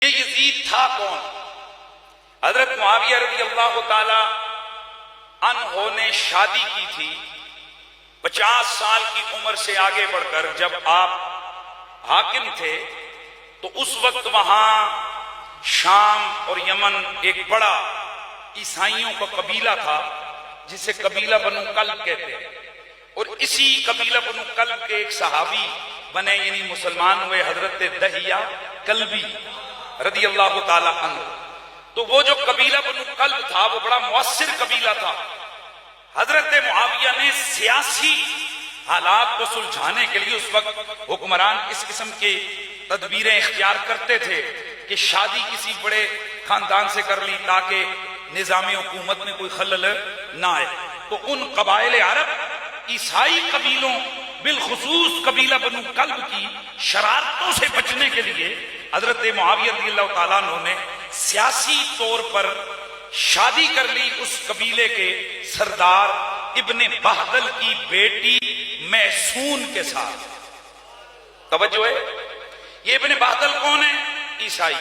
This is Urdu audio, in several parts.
یہ یزید تھا کون؟ حضرت معاویہ رضی اللہ تعالی عنہ نے شادی کی تھی 50 سال کی عمر سے آگے بڑھ کر. جب آپ حاکم تھے تو اس وقت وہاں شام اور یمن ایک بڑا عیسائیوں کا قبیلہ تھا جسے قبیلہ بنو کلب کہتے ہیں، اور اسی قبیلہ بنو کلب کے ایک صحابی بنے، یعنی مسلمان ہوئے، حضرت دہیہ کلبی رضی اللہ تعالی عنہ. تو وہ جو قبیلہ بنو کلب تھا وہ بڑا مؤثر قبیلہ تھا. حضرت معاویہ نے سیاسی حالات کو سلجھانے کے لیے، اس وقت حکمران اس قسم کی تدبیریں اختیار کرتے تھے کہ شادی کسی بڑے خاندان سے کر لی تاکہ نظام حکومت میں کوئی خلل نہ آئے. تو ان قبائل عرب عیسائی قبیلوں بالخصوص قبیلہ بنو کلب کی شرارتوں سے بچنے کے لیے حضرت معاویہ رضی اللہ تعالیٰ عنہ نے سیاسی طور پر شادی کر لی اس قبیلے کے سردار ابن بہدل کی بیٹی محسون کے ساتھ. توجہ ہے، یہ ابن بہدل کون ہے؟ عیسائی.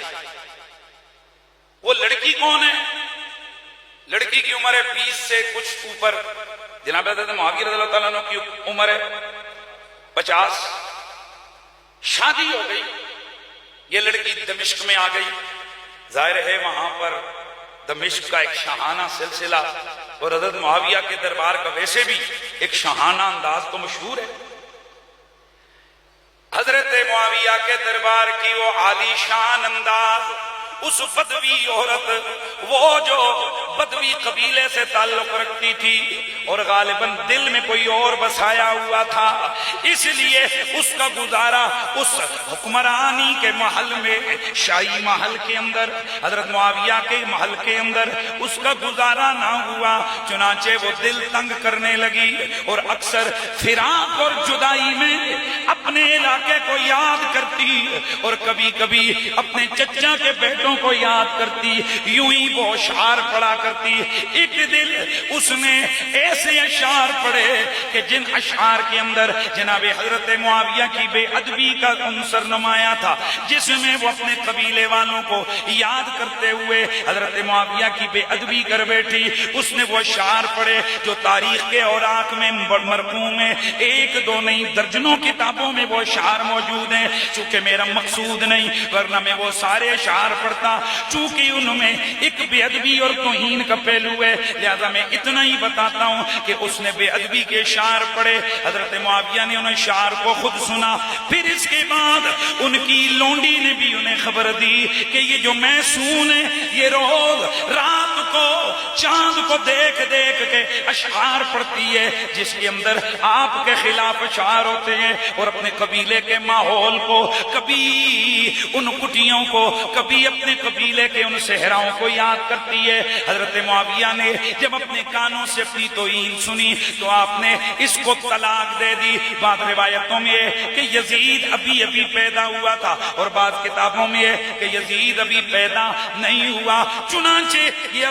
وہ لڑکی کون ہے؟ لڑکی کی عمر ہے 20 سے کچھ اوپر. جناب حضرت معاویہ رضی اللہ تعالیٰ عنہ کی عمر ہے 50. شادی ہو گئی، یہ لڑکی دمشق میں آ گئی. ظاہر ہے وہاں پر دمشق کا ایک شاہانہ سلسلہ اور حضرت معاویہ کے دربار کا ویسے بھی ایک شاہانہ انداز تو مشہور ہے. حضرت معاویہ کے دربار کی وہ عالی شان انداز، اس بدوی عورت، وہ جو بدوی قبیلے سے تعلق رکھتی تھی اور غالباً دل میں کوئی اور بسایا ہوا تھا، اس لیے اس کا گزارا اس حکمرانی کے محل میں، شاہی محل کے اندر، حضرت معاویہ کے محل کے اندر اس کا گزارا نہ ہوا. چنانچہ وہ دل تنگ کرنے لگی اور اکثر فراق اور جدائی میں اپنے علاقے کو یاد کرتی اور کبھی کبھی اپنے چچا کے بیٹوں کو یاد کرتی. یوں ہی وہ اشعار پڑھا کرتی. ایک دل اس نے ایسے اشعار پڑھے کہ جن اشعار کے اندر جناب حضرت معاویہ کی بے ادبی کا عنصر نمایاں تھا، جس میں وہ اپنے قبیلے والوں کو یاد کرتے ہوئے حضرت معاویہ کی بے ادبی کر بیٹھی. اس نے وہ اشعار پڑھے جو تاریخ کے اوراق میں مرقوم میں ایک دو نہیں درجنوں کتابوں میں وہ اشعار موجود ہیں. چونکہ میرا مقصود نہیں ورنہ میں وہ سارے اشعار پڑھتا، چونکہ ان میں ایک بے ادبی اور توہین کا پہلو ہے، لہذا میں اتنا ہی بتاتا ہوں کہ اس نے بے ادبی کے اشعار پڑھے. حضرت معاویہ نے ان اشعار کو خود سنا، پھر اس کے بعد ان کی لونڈی نے بھی انہیں خبر دی کہ یہ جو محسون ہے یہ روز رات کو چاند کو دیکھ دیکھ کے اشعار پڑھتی ہے جس کے اندر آپ کے خلاف اشعار ہوتے ہیں، اور اپنے قبیلے کے ماحول کو، کبھی ان کٹیوں کو، کبھی اپنے قبیلے کے ان صحراؤں کو یاد کرتی ہے. حضرت معاویہ نے جب اپنے کانوں سے اپنی توہین سنی تو آپ نے اس کو طلاق دے دی. بعض روایتوں میں ہے کہ یزید ابھی ابھی پیدا ہوا تھا اور بعض کتابوں میں ہے کہ یزید ابھی پیدا نہیں ہوا. چنانچہ یہ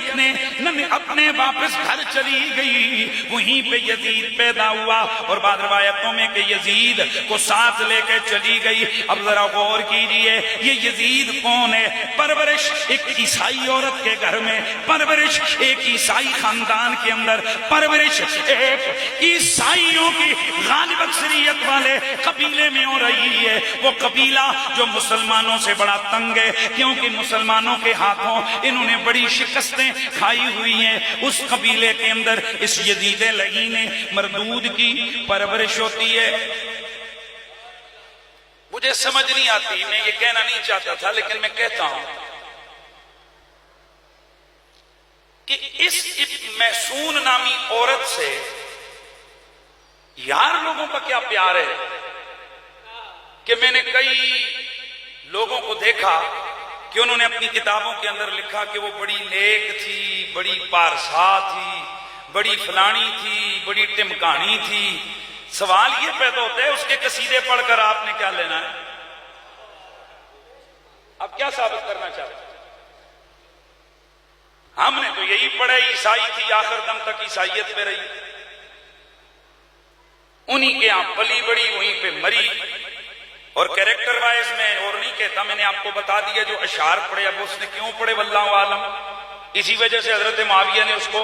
اپنے واپس گھر چلی گئی، وہیں پہ یزید پیدا ہوا. اور بعض روایتوں میں کہ یزید کو ساتھ لے کے چلی گئی. اب ذرا غور کیجئے یہ یزید کون ہے؟ پرورش ایک عیسائی عورت کے گھر میں، پرورش ایک عیسائی خاندان کے اندر، پرورش ایک عیسائیوں کی غالب اکثریت والے قبیلے میں ہو رہی ہے. وہ قبیلہ جو مسلمانوں سے بڑا تنگ ہے کیونکہ مسلمانوں کے ہاتھوں انہوں نے بڑی شکستیں کھائی ہوئی ہیں. اس قبیلے کے اندر اس یزید لعین مردود کی پرورش ہوتی ہے. مجھے سمجھ نہیں آتی، میں یہ کہنا نہیں چاہتا تھا لیکن میں کہتا ہوں کہ اس محسون نامی عورت سے یار لوگوں کا کیا پیار ہے کہ میں نے کئی لوگوں کو دیکھا کہ انہوں نے اپنی کتابوں کے اندر لکھا کہ وہ بڑی نیک تھی، بڑی پارسا تھی، بڑی فلانی تھی، بڑی ٹمکانی تھی. سوال یہ پیدا ہوتا ہے اس کے قصیدے پڑھ کر آپ نے کیا لینا ہے؟ اب کیا ثابت کرنا چاہتے ہیں؟ ہم نے تو یہی پڑھا عیسائی تھی، آخر دم تک عیسائیت پہ رہی، انہی کے یہاں پلی بڑی وہیں پہ مری. اور کیریکٹر وائز میں اور نہیں کہتا، میں نے آپ کو بتا دیا جو اشعار پڑھے، اب اس نے کیوں پڑھے واللہ عالم، اسی وجہ سے حضرت معاویہ نے اس کو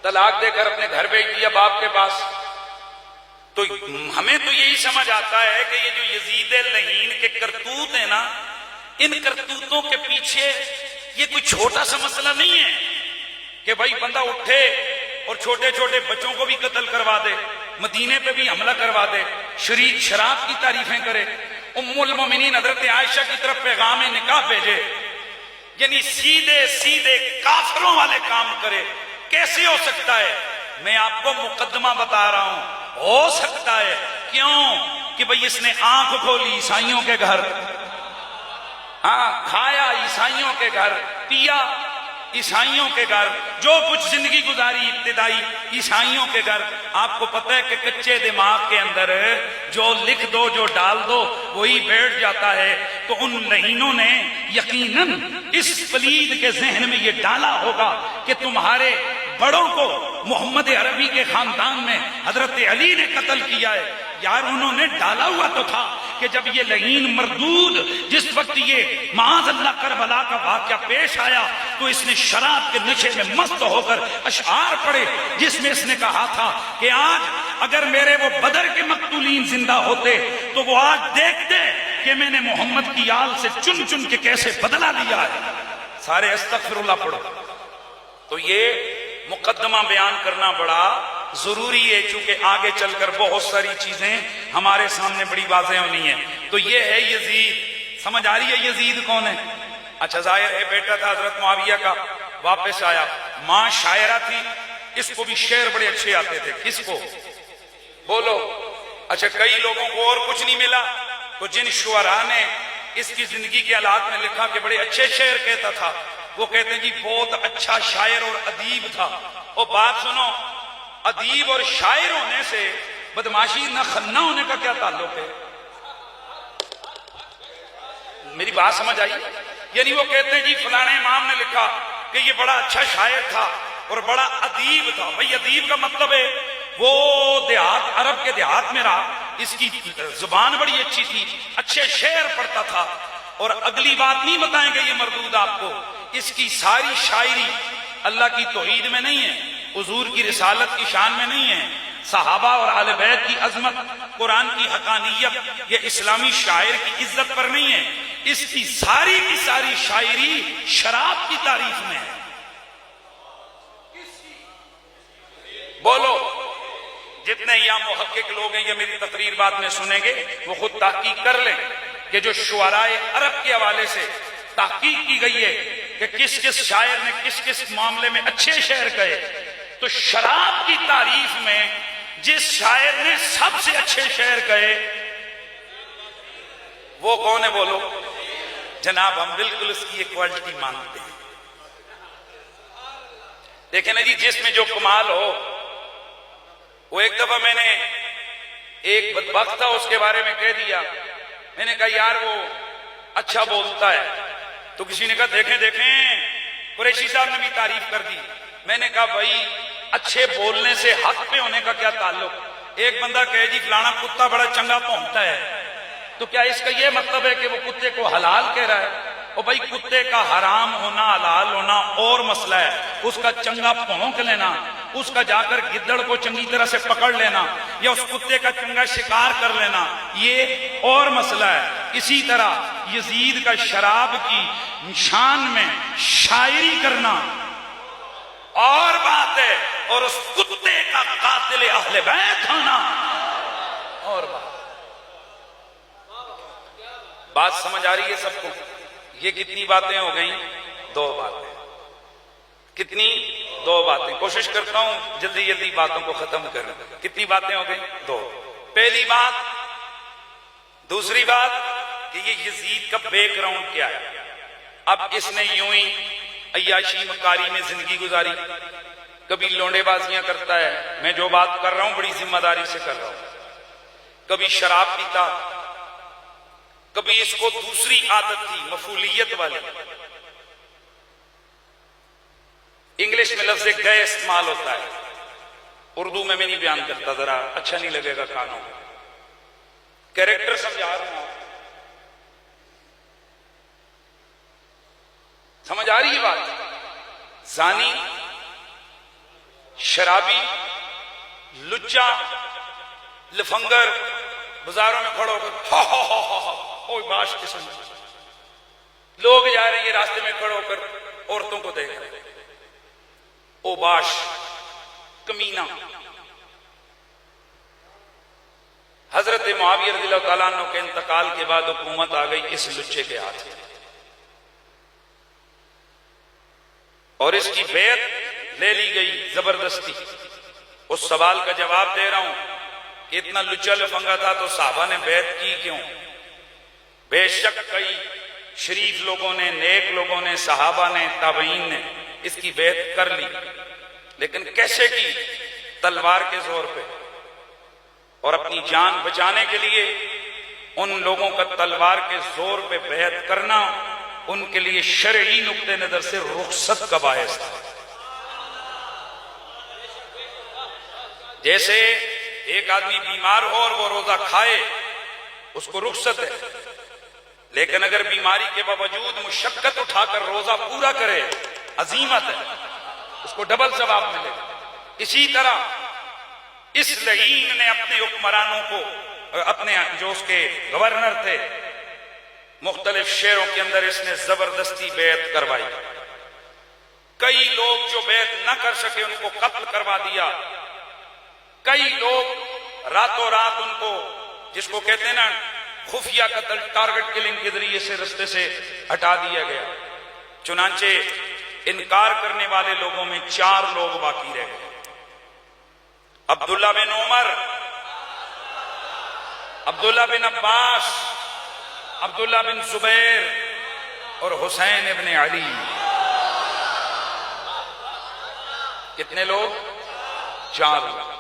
طلاق دے کر اپنے گھر بھیج دیا باپ کے پاس۔ تو ہمیں تو یہی سمجھ آتا ہے کہ یہ جو یزید لعین کے کرتوت ہیں نا، ان کرتوتوں کے پیچھے یہ کوئی چھوٹا سا مسئلہ نہیں ہے کہ بھائی بندہ اٹھے اور چھوٹے چھوٹے بچوں کو بھی قتل کروا دے، مدینے پہ بھی حملہ کروا دے، شراب کی تعریفیں کرے، ام المومنین حضرت عائشہ کی طرف پیغام نکاح بھیجے، یعنی سیدھے سیدھے کافروں والے کام کرے۔ کیسے ہو سکتا ہے؟ میں آپ کو مقدمہ بتا رہا ہوں، ہو سکتا ہے۔ کیوں؟ کہ بھئی اس نے آنکھ کھولی عیسائیوں کے گھر، ہاں کھایا عیسائیوں کے گھر، پیا عیسائیوں کے گھر، جو کچھ زندگی گزاری ابتدائی عیسائیوں کے گھر۔ آپ کو پتہ ہے کہ کچے دماغ کے اندر جو لکھ دو، جو ڈال دو، وہی بیٹھ جاتا ہے۔ تو ان لعینوں نے یقیناً اس پلید کے ذہن میں یہ ڈالا ہوگا کہ تمہارے بڑوں کو محمد عربی کے خاندان میں حضرت علی نے قتل کیا ہے۔ یار انہوں نے ڈالا ہوا تو تھا کہ جب یہ لعین مردود جس وقت یہ معاذ اللہ کربلا کا واقعہ پیش آیا تو اس نے شراب کے نشے میں مست ہو کر اشعار پڑھے، جس میں اس نے کہا تھا کہ آج اگر میرے وہ بدر کے مقتولین زندہ ہوتے تو وہ آج دیکھتے کہ میں نے محمد کی آل سے چن چن کے کیسے بدلہ لیا ہے۔ سارے استغفر اللہ پڑھو۔ تو یہ مقدمہ بیان کرنا بڑا ضروری ہے، چونکہ آگے چل کر بہت ساری چیزیں ہمارے سامنے بڑی واضح ہونی ہیں۔ تو یہ ہے یزید۔ سمجھ آ رہی ہے یزید کون ہے؟ اچھا ظاہر ہے بیٹا تھا حضرت معاویہ کا، واپس آیا، ماں شاعرہ تھی، اس کو بھی شعر بڑے اچھے آتے تھے۔ کس کو؟ بولو۔ اچھا کئی لوگوں کو اور کچھ نہیں ملا تو جن شعراء نے اس کی زندگی کے حالات میں لکھا کہ بڑے اچھے شعر کہتا تھا، وہ کہتے ہیں جی بہت اچھا شاعر اور ادیب تھا۔ اور بات سنو، ادیب اور شاعر ہونے سے بدماشی نہ خنہ ہونے کا کیا تعلق ہے؟ میری بات سمجھ آئی؟ یعنی وہ کہتے ہیں جی فلانے امام نے لکھا کہ یہ بڑا اچھا شاعر تھا اور بڑا ادیب تھا۔ بھئی ادیب کا مطلب ہے وہ دیہات، عرب کے دیہات میں رہا، اس کی زبان بڑی اچھی تھی، اچھے شعر پڑھتا تھا۔ اور اگلی بات نہیں بتائیں گے یہ مردود آپ کو، اس کی ساری شاعری اللہ کی توحید میں نہیں ہے، حضور کی رسالت کی شان میں نہیں ہے، صحابہ اور اہل بیت کی عظمت، قرآن کی حقانیت یا اسلامی شاعر کی عزت پر نہیں ہے۔ اس کی ساری شاعری شراب کی تعریف میں ہے۔ بولو۔ جتنے یہاں محقق لوگ ہیں یہ میری تقریر بعد میں سنیں گے، وہ خود تحقیق کر لیں کہ جو شعراء عرب کے حوالے سے تحقیق کی گئی ہے کہ کس کس شاعر نے کس کس معاملے میں اچھے شعر کہے، تو شراب کی تعریف میں جس شاعر نے سب سے اچھے شعر کہے وہ کون ہے؟ بولو۔ جناب ہم بالکل اس کی ایکوالٹی مانتے ہیں۔ دیکھیں نا جی، جس میں جو کمال ہو۔ وہ ایک دفعہ میں نے ایک بدبخت تھا اس کے بارے میں کہہ دیا، میں نے کہا یار وہ اچھا بولتا ہے، تو کسی نے کہا دیکھیں دیکھیں قریشی صاحب نے بھی تعریف کر دی۔ میں نے کہا بھائی اچھے بولنے سے حق پہ ہونے کا کیا تعلق؟ ایک بندہ کہے جی فلانا کتا بڑا چنگا بھونکتا ہے، تو کیا اس کا یہ مطلب ہے کہ وہ کتے کو حلال کہہ رہا ہے؟ اور بھائی کتے کا حرام ہونا حلال ہونا اور مسئلہ ہے، اس کا چنگا بھونک لینا، اس کا جا کر گدڑ کو چنگی طرح سے پکڑ لینا یا اس کتے کا چنگا شکار کر لینا یہ اور مسئلہ ہے۔ اسی طرح یزید کا شراب کی شان میں شاعری کرنا اور بات ہے، اور اس کتے کا قاتل اہل بیت ہونا اور بات سمجھ آ رہی ہے سب کو؟ یہ کتنی باتیں ہو گئیں؟ 2 باتیں۔ کتنی؟ 2 باتیں۔ کوشش کرتا ہوں جلدی جلدی باتوں کو ختم کروں۔ کتنی باتیں ہو گئیں؟ 2۔ پہلی بات، دوسری بات کہ یہ یزید کا بیک گراؤنڈ کیا ہے۔ اب اس نے یوں ہی عیاشی مکاری میں زندگی گزاری، کبھی لونڈے بازیاں کرتا ہے، میں جو بات کر رہا ہوں بڑی ذمہ داری سے کر رہا ہوں، کبھی شراب پیتا، کبھی اس کو دوسری عادت تھی مفعولیت والی، انگلش میں لفظ گئے استعمال ہوتا ہے، اردو میں نہیں بیان کرتا، ذرا اچھا نہیں لگے گا کانوں میں۔ کیریکٹر سمجھا رہا ہوں، سمجھ آ رہی ہے بات؟ زانی، شرابی، لچا، لفنگر بازاروں میں کھڑا ہو کر ہا ہا ہا ہا اوہ باش قسم، لوگ جا رہے ہیں راستے میں کھڑے ہو کر عورتوں کو دیکھ رہے، او باش کمینہ۔ حضرت معاویہ رضی اللہ تعالیٰ عنہ کے انتقال کے بعد حکومت آ گئی اس لچے کے ہاتھ میں، اور اس کی بیعت لے لی گئی زبردستی۔ اس سوال کا جواب دے رہا ہوں کہ اتنا لچا لفنگا تھا تو صحابہ نے بیعت کی کیوں؟ بے شک کئی شریف لوگوں نے، نیک لوگوں نے، صحابہ نے، تابعین نے اس کی بیعت کر لی، لیکن کیسے کی؟ تلوار کے زور پہ، اور اپنی جان بچانے کے لیے ان لوگوں کا تلوار کے زور پہ بیعت کرنا ان کے لیے شرعی نقطہ نظر سے رخصت کا باعث تھا۔ جیسے ایک آدمی بیمار ہو اور وہ روزہ کھائے اس کو رخصت ہے، لیکن اگر بیماری کے باوجود مشقت اٹھا کر روزہ پورا کرے عزیمت ہے، اس کو ڈبل ثواب ملے گا۔ اسی طرح اس لعین نے اپنے حکمرانوں کو، اپنے جو اس کے گورنر تھے، مختلف شہروں کے اندر اس نے زبردستی بیعت کروائی۔ کئی لوگ جو بیعت نہ کر سکے ان کو قتل کروا دیا، کئی لوگ راتوں رات ان کو، جس کو کہتے ہیں نا خفیہ قتل، ٹارگٹ کلنگ کے ذریعے سے رستے سے ہٹا دیا گیا۔ چنانچہ انکار کرنے والے لوگوں میں 4 لوگ باقی رہ گئے، عبداللہ بن عمر، عبداللہ بن عباس، عبداللہ بن زبیر اور حسین ابن علی۔ کتنے لوگ؟ 4 لوگ۔